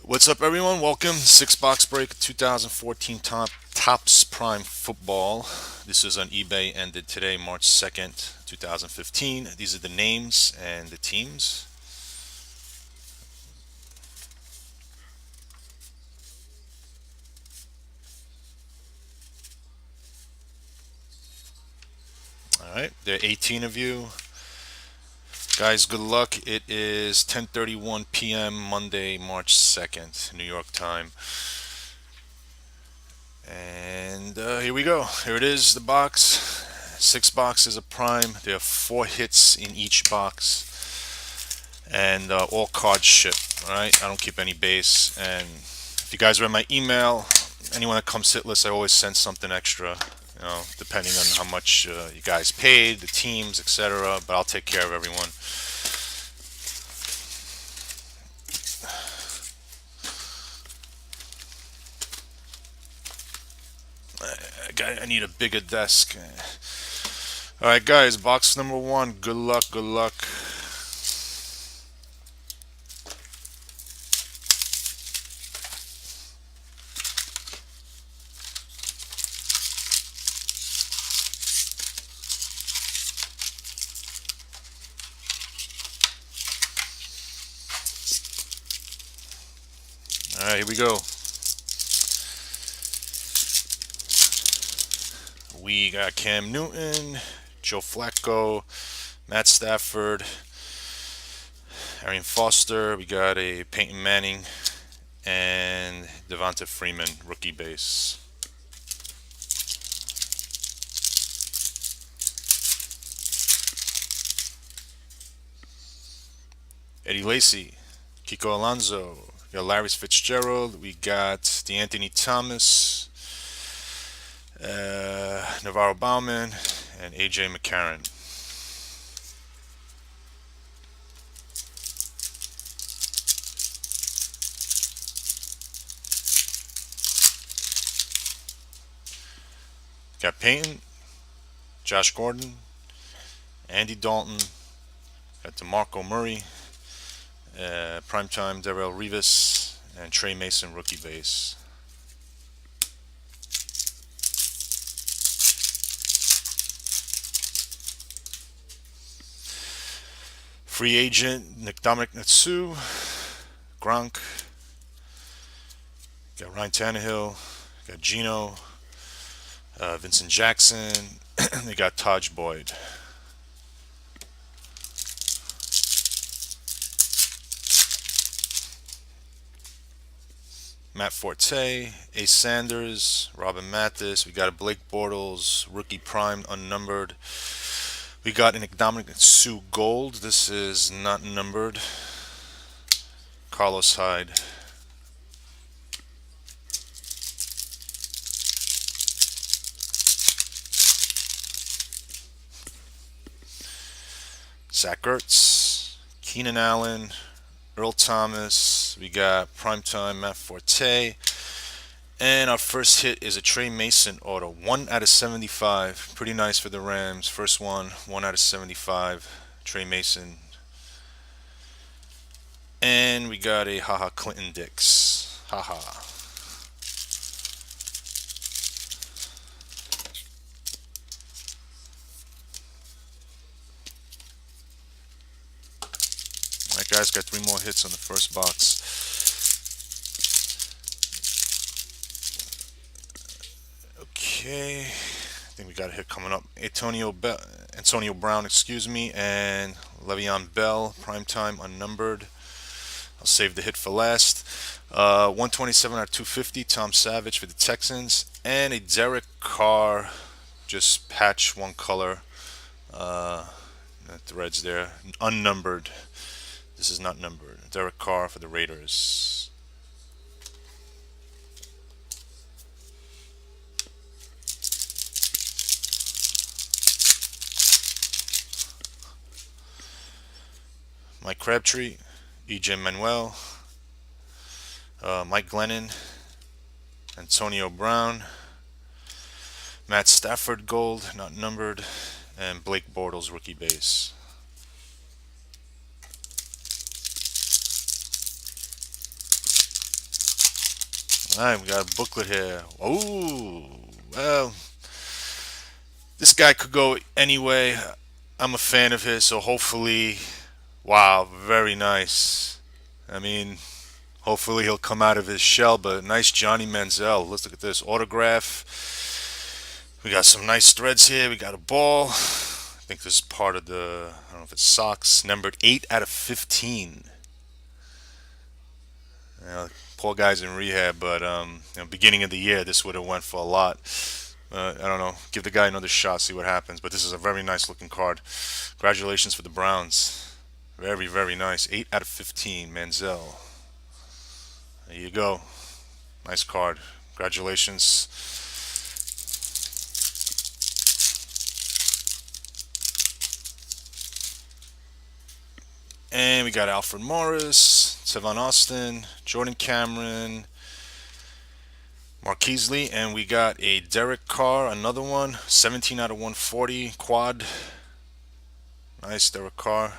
What's up, everyone? Welcome. Six box break 2014 Tops Prime Football. This is on eBay, ended today, March 2nd, 2015. These are the names and the teams. All right, there are 18 of you. Guys, good luck. It is 10:31 p.m. Monday, March 2nd, New York time. And here we go. Here it is, the box. Six boxes of Prime. There are four hits in each box. And all cards ship. All right, I don't keep any base. And if you guys read my email, anyone that comes hitless, I always send something extra. Depending on how much you guys paid, the teams, etc. But I'll take care of everyone. I need a bigger desk. All right, guys. Box number one. Good luck. Good luck. All right, here we go. We got Cam Newton, Joe Flacco, Matt Stafford, Arian Foster. We got a Peyton Manning and Devonta Freeman, rookie base. Eddie Lacy, Kiko Alonso. We got Larry Fitzgerald. We got DeAnthony Thomas, Navarro Bauman, and AJ McCarron. Got Peyton, Josh Gordon, Andy Dalton, got DeMarco Murray, Primetime Darrell Revis, and Trey Mason, rookie base. Free agent Dominic Natsu, Gronk, got Ryan Tannehill, got Gino, Vincent Jackson. They got Taj Boyd. Matt Forte, Ace Sanders, Robin Mathis. We got a Blake Bortles, rookie prime, unnumbered. We got an Dominic Sue Gold. This is not numbered. Carlos Hyde. Zach Ertz, Keenan Allen, Earl Thomas. We got Primetime Matt Forte. And our first hit is a Trey Mason auto. 1 out of 75. Pretty nice for the Rams. First one, 1 out of 75. Trey Mason. And we got a Haha Clinton Dix. Haha. Alright, guys, got 3 more hits on the first box. Okay, I think we got a hit coming up. Antonio Brown, and Le'Veon Bell, primetime, unnumbered. I'll save the hit for last. 127 out of 250, Tom Savage for the Texans, and a Derek Carr, just patch one color. The threads there, unnumbered. This is not numbered. Derek Carr for the Raiders. Mike Crabtree, EJ Manuel, Mike Glennon, Antonio Brown, Matt Stafford Gold, not numbered, and Blake Bortles rookie base. Alright, we got a booklet here. Oh, well, this guy could go anyway. I'm a fan of his, so hopefully, wow, very nice. I mean, hopefully he'll come out of his shell, but nice Johnny Manziel. Let's look at this autograph. We got some nice threads here. We got a ball. I think this is part of the, I don't know if it's socks, numbered 8 out of 15. You know, poor guy's in rehab, but beginning of the year, this would have went for a lot. I don't know. Give the guy another shot, see what happens. But this is a very nice looking card. Congratulations for the Browns. Very, very nice. 8 out of 15, Manziel. There you go. Nice card. Congratulations. And we got Alfred Morris, Tavon Austin, Jordan Cameron, Marquise Lee, and we got a Derek Carr, another one, 17 out of 140, quad. Nice, Derek Carr.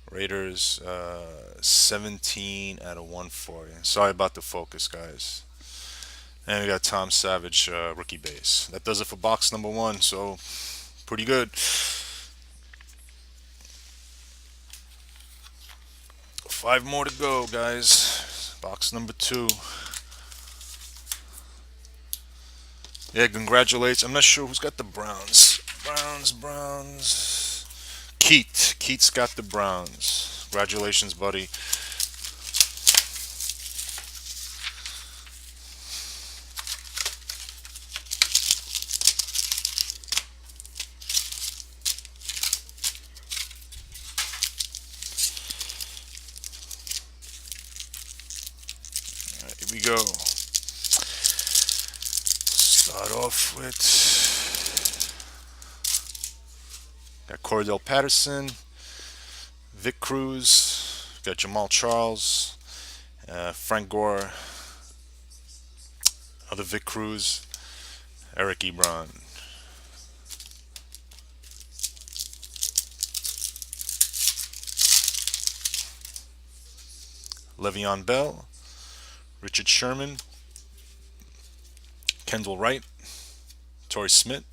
Raiders, 17 out of 140. Sorry about the focus, guys. And we got Tom Savage, rookie base. That does it for box number 1, so pretty good. 5 more to go, guys. Box number 2. Yeah, congratulations. I'm not sure who's got the Browns. Browns. Keith's got the Browns. Congratulations, buddy. All right, here we go. Start off with got Cordell Patterson, Vic Cruz, got Jamal Charles, Frank Gore, other Vic Cruz, Eric Ebron. Le'Veon Bell, Richard Sherman, Kendall Wright, Torrey Smith,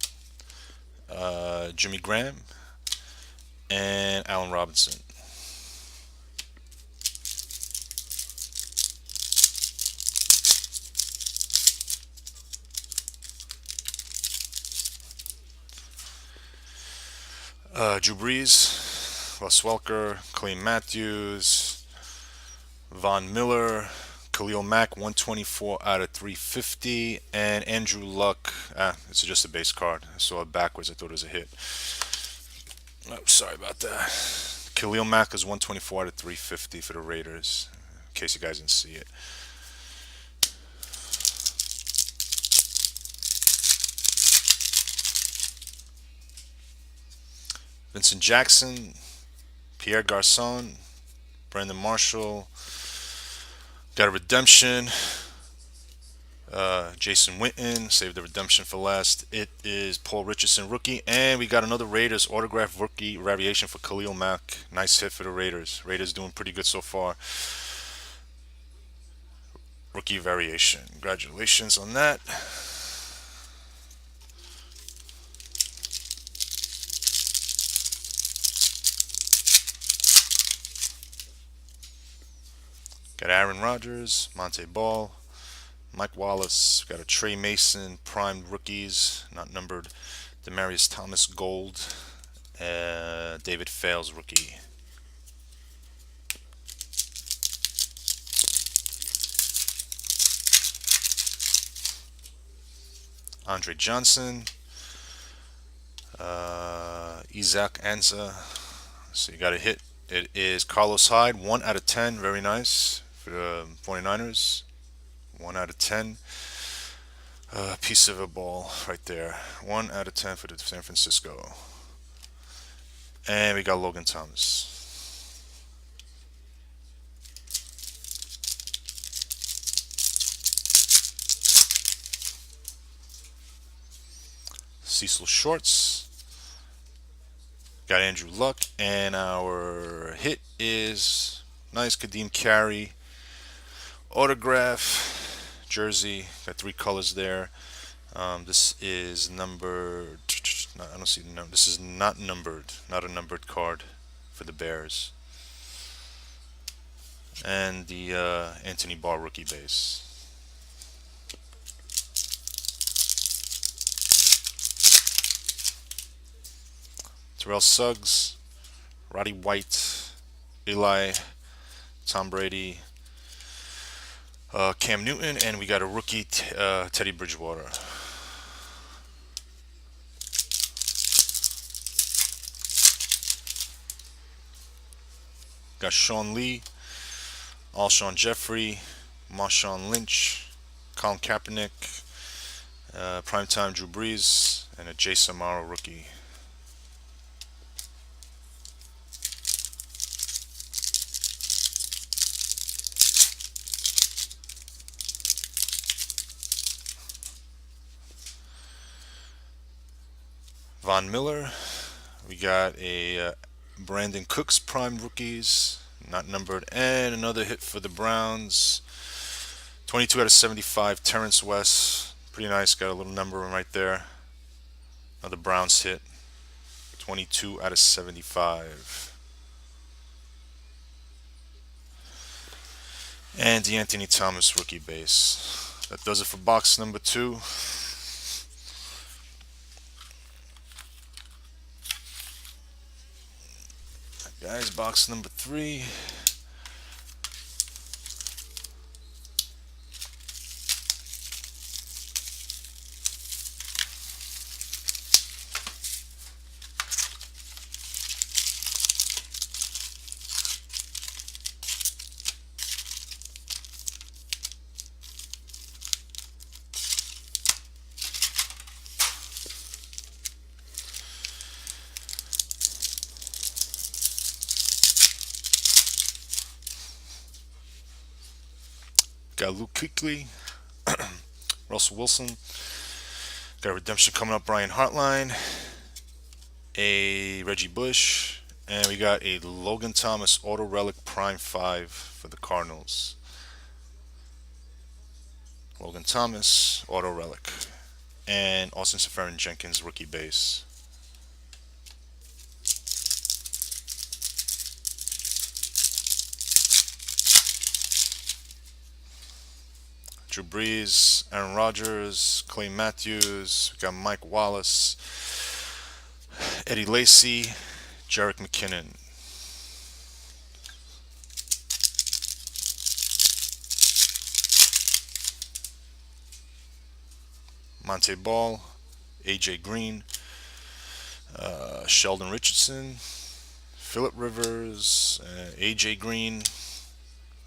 Jimmy Graham, and Allen Robinson. Drew Brees, Wes Welker, Clean Matthews, Von Miller, Khalil Mack, 124 out of 350, and Andrew Luck. It's just a base card. I saw it backwards. I thought it was a hit. Oh, sorry about that. Khalil Mack is 124 out of 350 for the Raiders, in case you guys didn't see it. Vincent Jackson, Pierre Garcon, Brandon Marshall. Got a redemption. Jason Witten, save the redemption for last. It is Paul Richardson, rookie. And we got another Raiders autograph rookie variation for Khalil Mack. Nice hit for the Raiders. Raiders doing pretty good so far. Rookie variation. Congratulations on that. Got Aaron Rodgers, Monte Ball, Mike Wallace. Got a Trey Mason, primed rookies, not numbered. Demarius Thomas, gold. David Fales, rookie. Andre Johnson, Isaac Anza. So you got a hit. It is Carlos Hyde, 1 out of 10. Very nice for the 49ers. 1 out of 10. Piece of a ball right there. 1 out of 10 for the San Francisco. And we got Logan Thomas. Cecil Shorts. Got Andrew Luck. And our hit is nice Kadeem Carey Autograph jersey. Got three colors there. This is numbered. No, I don't see the number. This is not numbered. Not a numbered card for the Bears. And the Anthony Barr rookie base. Terrell Suggs, Roddy White, Eli, Tom Brady, Cam Newton, and we got a rookie Teddy Bridgewater. Got Sean Lee, Alshon Jeffrey, Marshawn Lynch, Colin Kaepernick, primetime Drew Brees, and a Jason Morrow rookie. Von Miller. We got a Brandon Cooks prime rookies, not numbered, and another hit for the Browns. 22 out of 75, Terrence West. Pretty nice, got a little number right there. Another Browns hit. 22 out of 75. And the Anthony Thomas rookie base. That does it for box number 2. Guys, box number 3. Got Luke Kuechly, Russell Wilson. Got a redemption coming up, Brian Hartline, a Reggie Bush, and we got a Logan Thomas Auto Relic Prime 5 for the Cardinals. Logan Thomas Auto Relic, and Austin Seferian-Jenkins rookie base. Drew Brees, Aaron Rodgers, Clay Matthews, we got Mike Wallace, Eddie Lacy, Jerick McKinnon. Monte Ball, AJ Green, Sheldon Richardson, Phillip Rivers, AJ Green,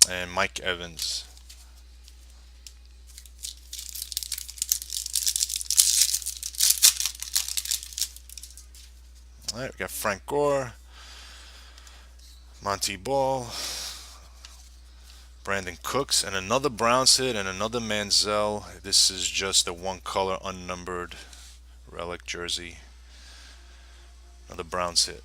and Mike Evans. All right, we got Frank Gore, Monte Ball, Brandon Cooks, and another Browns hit and another Manziel. This is just a one color unnumbered relic jersey. Another Browns hit.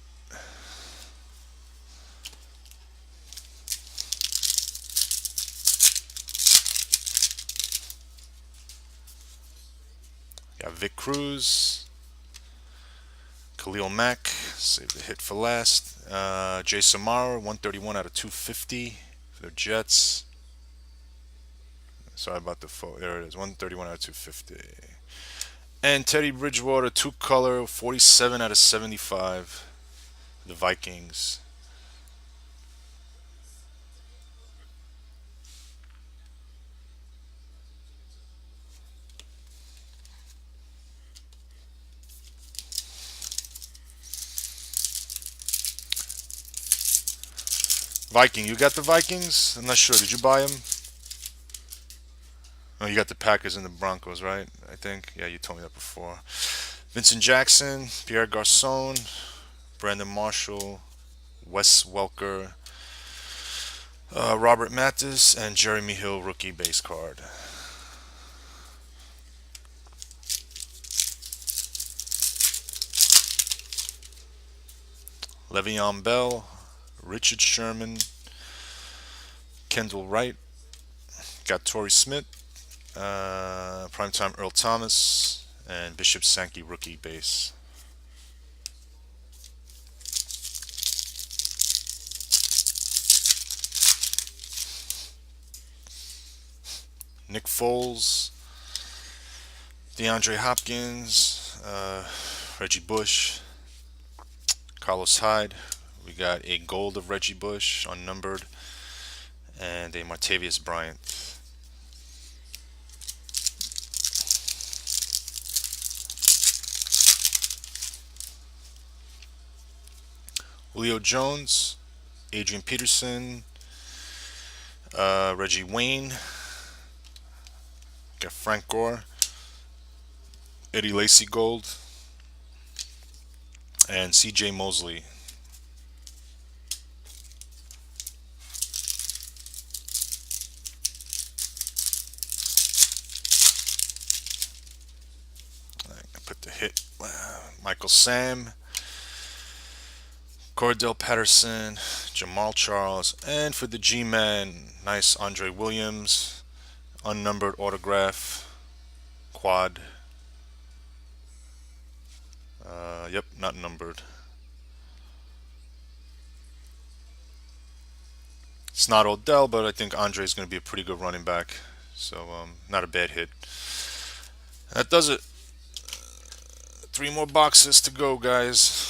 Got Vic Cruz, Khalil Mack, save the hit for last. Jason Morrow, 131 out of 250 for the Jets. Sorry about the photo. There it is, 131 out of 250. And Teddy Bridgewater, two color, 47 out of 75. The Vikings. Viking, you got the Vikings? I'm not sure. Did you buy them? Oh, you got the Packers and the Broncos, right? I think. Yeah, you told me that before. Vincent Jackson, Pierre Garcon, Brandon Marshall, Wes Welker, Robert Mathis, and Jeremy Hill rookie base card. Le'Veon Bell, Richard Sherman, Kendall Wright, got Torrey Smith, primetime Earl Thomas, and Bishop Sankey rookie base. Nick Foles, DeAndre Hopkins, Reggie Bush, Carlos Hyde. We got a gold of Reggie Bush, unnumbered, and a Martavius Bryant. Julio Jones, Adrian Peterson, Reggie Wayne, got Frank Gore, Eddie Lacy gold, and C.J. Mosley. I put the hit. Michael Sam, Cordell Patterson, Jamal Charles, and for the G-Man, nice Andre Williams, unnumbered autograph, quad. Yep, not numbered. It's not Odell, but I think Andre is going to be a pretty good running back. So, not a bad hit. That does it. 3 more boxes to go, guys.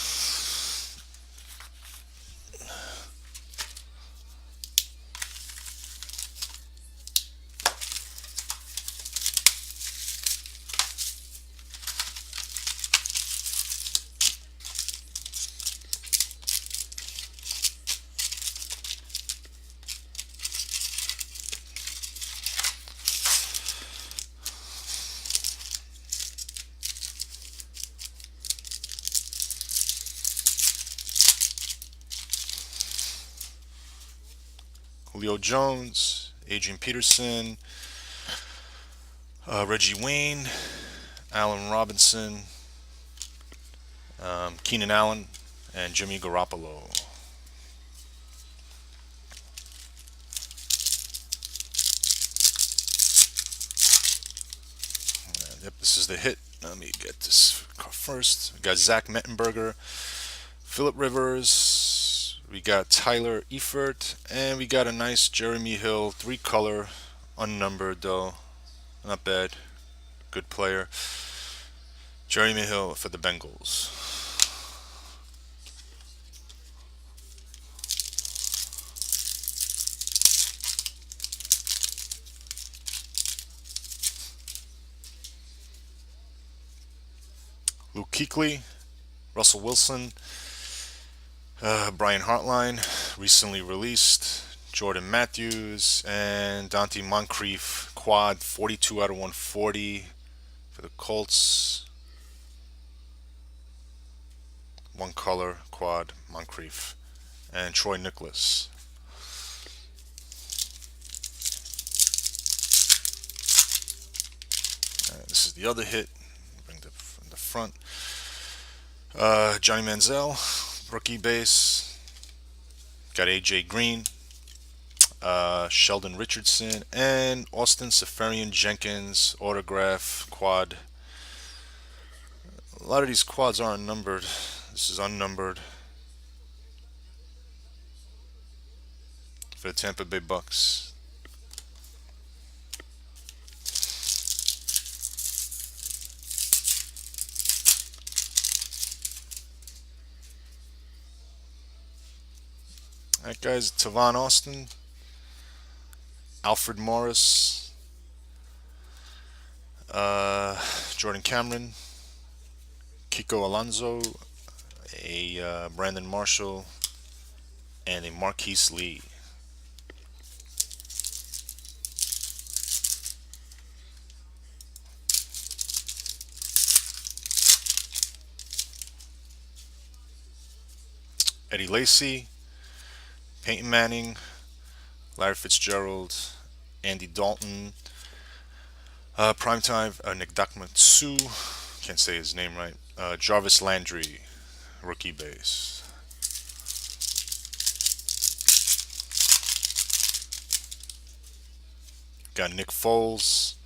Julio Jones, Adrian Peterson, Reggie Wayne, Allen Robinson, Keenan Allen, and Jimmy Garoppolo. Yep, this is the hit. Let me get this first. We got Zach Mettenberger, Phillip Rivers. We got Tyler Eifert, and we got a nice Jeremy Hill, 3-color, unnumbered though. Not bad. Good player. Jeremy Hill for the Bengals. Luke Kuechly, Russell Wilson, Brian Hartline, recently released, Jordan Matthews, and Dante Moncrief, quad, 42 out of 140 for the Colts. 1-color, quad, Moncrief, and Troy Nicholas. This is the other hit. Bring the from the front. Johnny Manziel, rookie base. Got AJ Green, Sheldon Richardson, and Austin Seferian Jenkins autograph quad. A lot of these quads aren't numbered. This is unnumbered for the Tampa Bay Bucks. Alright, guys, Tavon Austin, Alfred Morris, Jordan Cameron, Kiko Alonso, a Brandon Marshall, and a Marquise Lee. Eddie Lacy, Peyton Manning, Larry Fitzgerald, Andy Dalton, primetime Nick Dakmatsu, can't say his name right, Jarvis Landry, rookie base. got Nick Foles,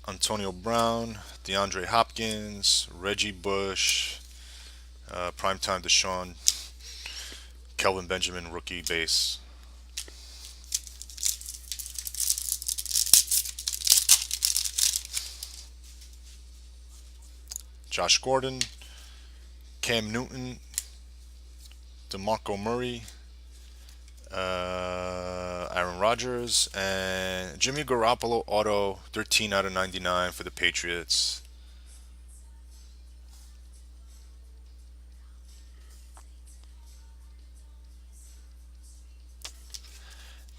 Antonio Brown, DeAndre Hopkins, Reggie Bush, primetime Deshaun, Kelvin Benjamin, rookie base. Josh Gordon, Cam Newton, DeMarco Murray, Aaron Rodgers, and Jimmy Garoppolo auto 13 out of 99 for the Patriots.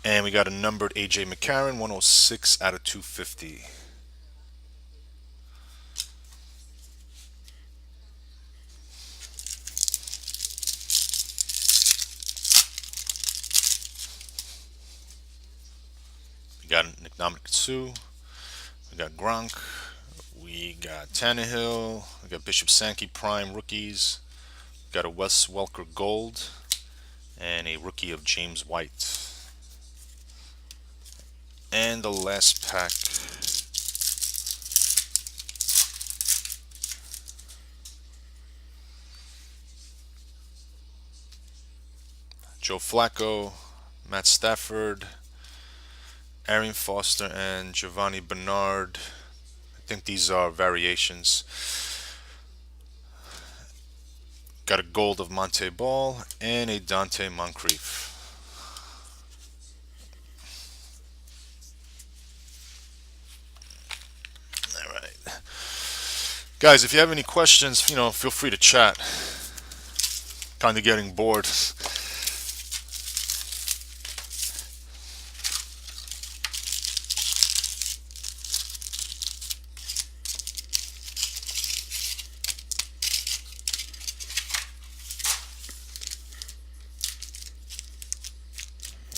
And we got a numbered AJ McCarron 106 out of 250. We got Ndamukong Suh. We got Gronk. We got Tannehill. We got Bishop Sankey Prime rookies. We got a Wes Welker Gold. And a rookie of James White. And the last pack. Joe Flacco, Matt Stafford, Arian Foster, and Giovanni Bernard. I think these are variations. Got a gold of Monte Ball and a Dante Moncrief. All right, guys. If you have any questions, feel free to chat. Kind of getting bored.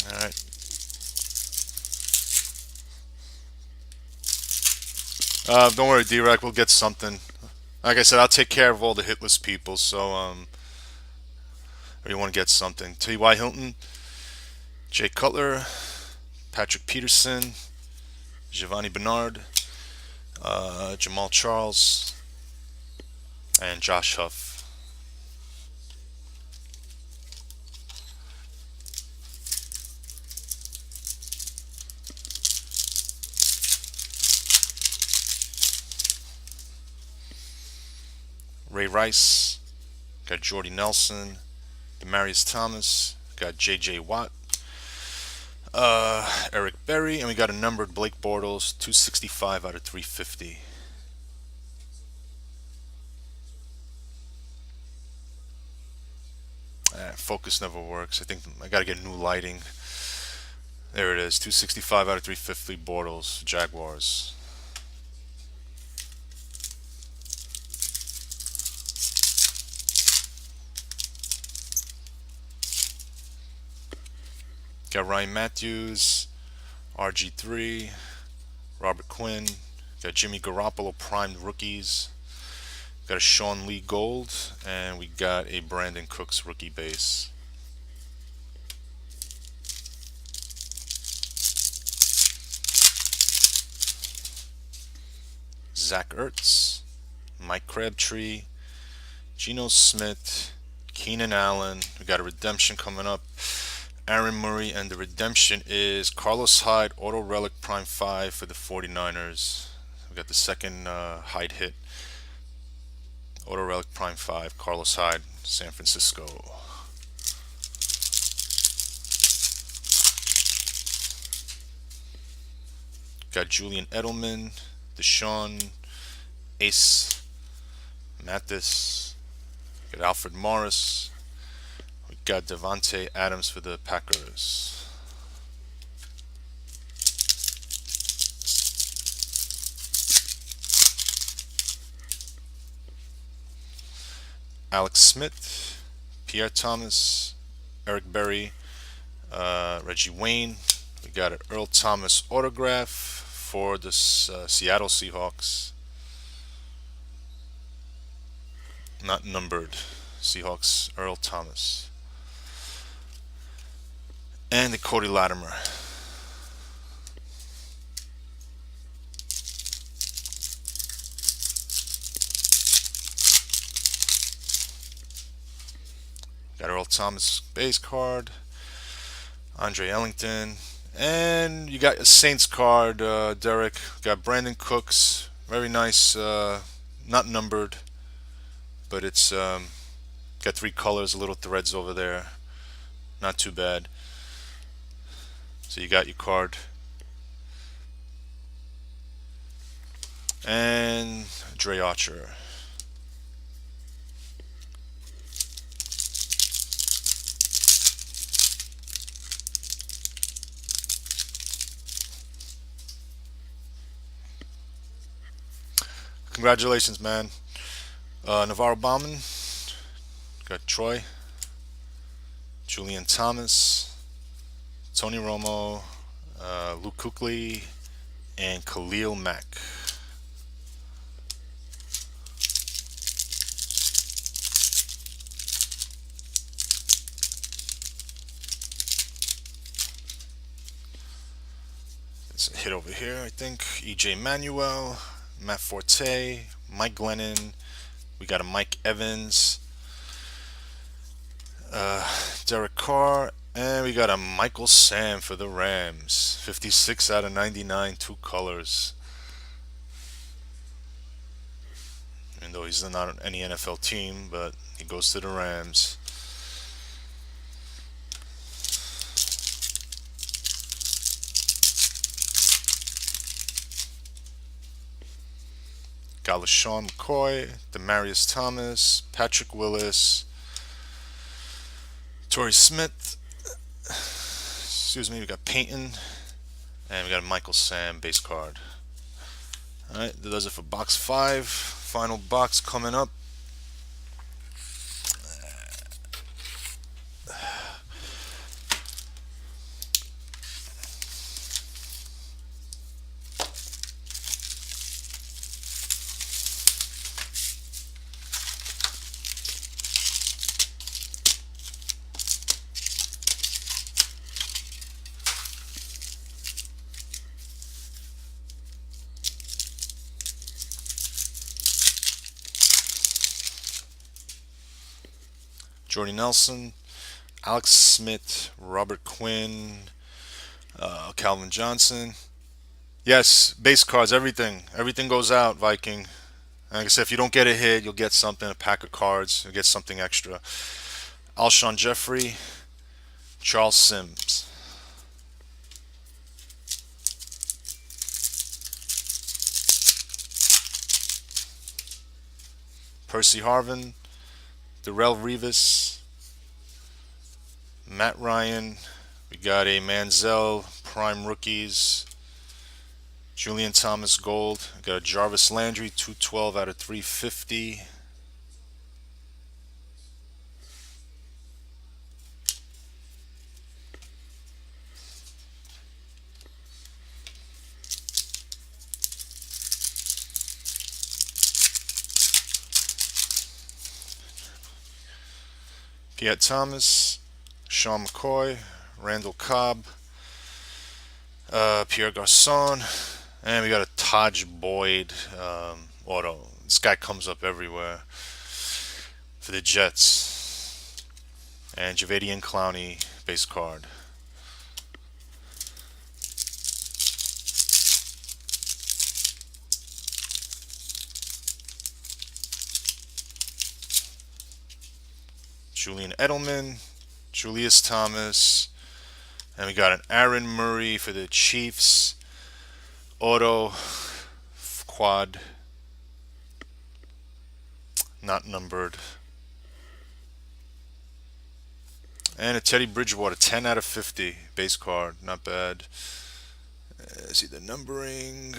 All right. Don't worry, D-Rack. We'll get something. Like I said, I'll take care of all the hitless people. So, if you want to get something, T.Y. Hilton, Jay Cutler, Patrick Peterson, Giovanni Bernard, Jamal Charles, and Josh Huff. Ray Rice, got Jordy Nelson, Demarius Thomas, got J.J. Watt, Eric Berry, and we got a numbered Blake Bortles, 265 out of 350. Focus never works. I think I got to get new lighting. There it is, 265 out of 350 Bortles, Jaguars. Got Ryan Matthews, RG3, Robert Quinn, got Jimmy Garoppolo primed rookies, got a Sean Lee Gold, and we got a Brandon Cooks rookie base. Zach Ertz, Mike Crabtree, Geno Smith, Keenan Allen. We got a redemption coming up. Aaron Murray, and the redemption is Carlos Hyde, Auto Relic Prime 5 for the 49ers. We got the second Hyde hit. Auto Relic Prime 5, Carlos Hyde, San Francisco. Got Julian Edelman, Deshaun, Ace, Mathis. Got Alfred Morris. We got Devontae Adams for the Packers. Alex Smith, Pierre Thomas, Eric Berry, Reggie Wayne. We got an Earl Thomas autograph for the Seattle Seahawks. Not numbered. Seahawks, Earl Thomas. And the Cody Latimer. Earl Thomas base card, Andre Ellington, and you got a Saints card, Derek. Got Brandon Cooks, very nice, not numbered, but it's got 3 colors, little threads over there, not too bad. So you got your card. And Dre Archer. Congratulations, man. Navarro Bauman. Got Troy. Julian Thomas. Tony Romo. Luke Kuechly. And Khalil Mack. It's a hit over here, I think. EJ Manuel. Matt Forte. Mike Glennon. We got a Mike Evans. Derek Carr. And we got a Michael Sam for the Rams. 56 out of 99, 2 colors. Even though he's not on any NFL team, but he goes to the Rams. Got LaShawn McCoy, Demarius Thomas, Patrick Willis, Torrey Smith. Excuse me, we got Peyton, and we got a Michael Sam base card. Alright, that does it for box 5. Final box coming up. Jordy Nelson, Alex Smith, Robert Quinn, Calvin Johnson. Yes, base cards, everything. Everything goes out, Viking. Like I said, if you don't get a hit, you'll get something, a pack of cards, you'll get something extra. Alshon Jeffrey, Charles Sims. Percy Harvin, Darrelle Revis, Matt Ryan. We got a Manziel Prime Rookies, Julian Thomas Gold. We got a Jarvis Landry 212 out of 350. Piet Thomas, Sean McCoy, Randall Cobb, Pierre Garcon, and we got a Taj Boyd auto. This guy comes up everywhere for the Jets. And Jadeveon Clowney base card. Julian Edelman, Julius Thomas, and we got an Aaron Murray for the Chiefs. Auto quad, not numbered. And a Teddy Bridgewater 10 out of 50 base card, not bad. See the numbering.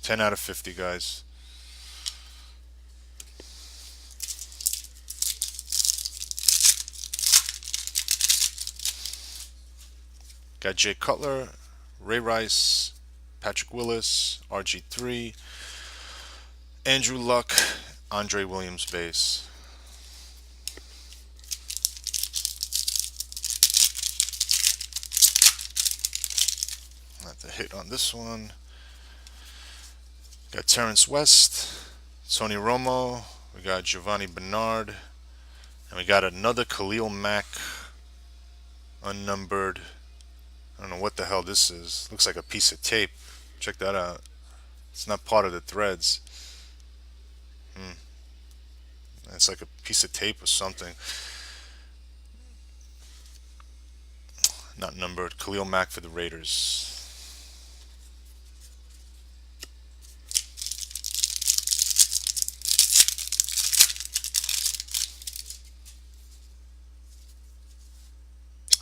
10 out of 50, guys. Got Jay Cutler, Ray Rice, Patrick Willis, RG3, Andrew Luck, Andre Williams base. Not the hit on this one. Got Terrence West, Tony Romo. We got Giovanni Bernard. And we got another Khalil Mack unnumbered. I don't know what the hell this is. Looks like a piece of tape. Check that out. It's not part of the threads. It's like a piece of tape or something. Not numbered. Khalil Mack for the Raiders.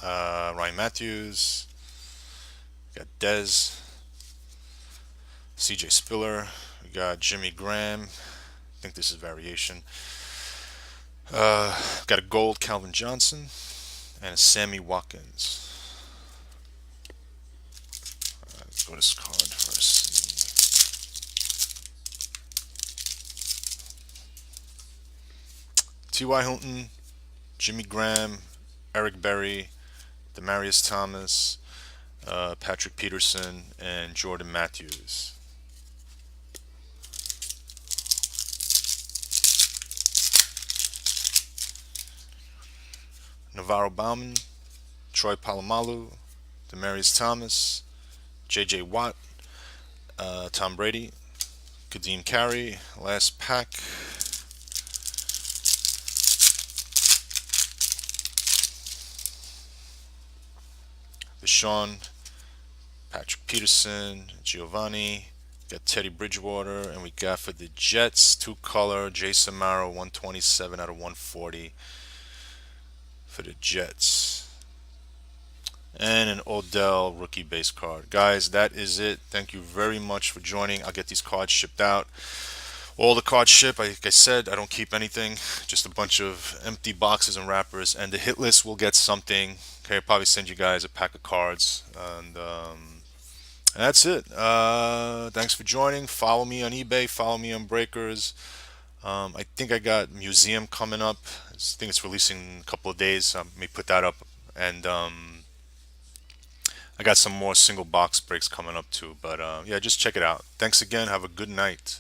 Ryan Matthews. We got Dez. CJ Spiller. We got Jimmy Graham. I think this is variation. Got a gold Calvin Johnson and a Sammy Watkins. Let's go to this card first. T.Y. Hilton, Jimmy Graham, Eric Berry, Demarius Thomas, Patrick Peterson, and Jordan Matthews. Navarro Bauman, Troy Polamalu, Demarius Thomas, J.J. Watt, Tom Brady, Kadeem Carey, last pack. Deshaun, Patrick Peterson, Giovanni, got Teddy Bridgewater, and we got for the Jets, two color, Jason Samaro, 127 out of 140 for the Jets. And an Odell rookie base card. Guys, that is it. Thank you very much for joining. I'll get these cards shipped out. All the cards ship, like I said, I don't keep anything, just a bunch of empty boxes and wrappers. And the hit list will get something. Okay, I'll probably send you guys a pack of cards. And that's it. Thanks for joining. Follow me on eBay. Follow me on Breakers. I think I got Museum coming up. I think it's releasing in a couple of days. So I may put that up. And I got some more single box breaks coming up too. But yeah, just check it out. Thanks again. Have a good night.